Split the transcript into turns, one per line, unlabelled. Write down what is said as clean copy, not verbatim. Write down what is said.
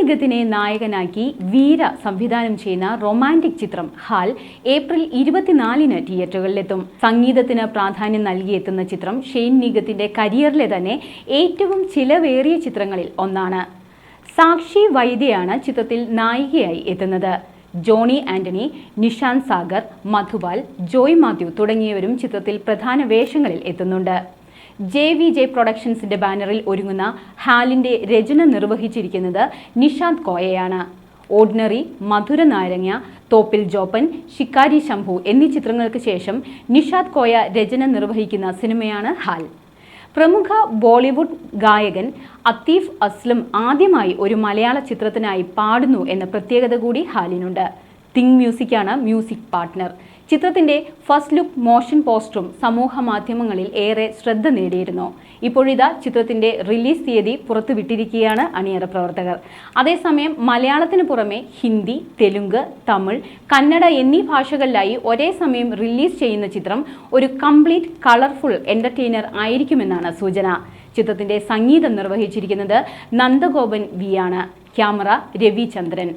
നിഗത്തിനെ നായകനാക്കി വീര സംവിധാനം ചെയ്യുന്ന റൊമാൻറ്റിക് ചിത്രം ഹാൽ ഏപ്രിൽ 24-ന് തിയേറ്ററുകളിലെത്തും. സംഗീതത്തിന് പ്രാധാന്യം നൽകിയെത്തുന്ന ചിത്രം ഷെയ്ൻ നിഗത്തിന്റെ കരിയറിലെ തന്നെ ഏറ്റവും ചിലവേറിയ ചിത്രങ്ങളിൽ ഒന്നാണ്. സാക്ഷി വൈദ്യയാണ് ചിത്രത്തിൽ നായികയായി എത്തുന്നത്. ജോണി ആന്റണി, നിഷാന്ത് സാഗർ, മധുപാൽ, ജോയ് മാത്യു തുടങ്ങിയവരും ചിത്രത്തിൽ പ്രധാന വേഷങ്ങളിൽ എത്തുന്നുണ്ട്. JVJ പ്രൊഡക്ഷൻസിന്റെ ബാനറിൽ ഒരുങ്ങുന്ന ഹാലിന്റെ രചന നിർവഹിച്ചിരിക്കുന്നത് നിഷാന്ത് കോയയാണ്. ഓർഡിനറി, മധുര നാരങ്ങ, തോപ്പിൽ ജോപ്പൻ, ശിക്കാരി ശംഭു എന്നീ ചിത്രങ്ങൾക്ക് ശേഷം നിഷാന്ത് കോയ രചന നിർവഹിക്കുന്ന സിനിമയാണ് ഹാൽ. പ്രമുഖ ബോളിവുഡ് ഗായകൻ അത്തീഫ് അസ്ലം ആദ്യമായി ഒരു മലയാള ചിത്രത്തിനായി പാടുന്നു എന്ന പ്രത്യേകത കൂടി ഹാലിനുണ്ട്. തിങ് മ്യൂസിക്കാണ് മ്യൂസിക് പാർട്ട്ണർ. ചിത്രത്തിന്റെ ഫസ്റ്റ് ലുക്ക് മോഷൻ പോസ്റ്ററും സമൂഹ മാധ്യമങ്ങളിൽ ഏറെ ശ്രദ്ധ നേടിയിരുന്നു. ഇപ്പോഴിതാ ചിത്രത്തിന്റെ റിലീസ് തീയതി പുറത്തുവിട്ടിരിക്കുകയാണ് അണിയറ പ്രവർത്തകർ. അതേസമയം മലയാളത്തിന് പുറമെ ഹിന്ദി, തെലുങ്ക്, തമിഴ്, കന്നഡ എന്നീ ഭാഷകളിലായി ഒരേ സമയം റിലീസ് ചെയ്യുന്ന ചിത്രം ഒരു കംപ്ലീറ്റ് കളർഫുൾ എന്റർടൈനർ ആയിരിക്കുമെന്നാണ് സൂചന. ചിത്രത്തിന്റെ സംഗീതം നിർവഹിച്ചിരിക്കുന്നത് നന്ദഗോപൻ V ആണ്. ക്യാമറ രവിചന്ദ്രൻ.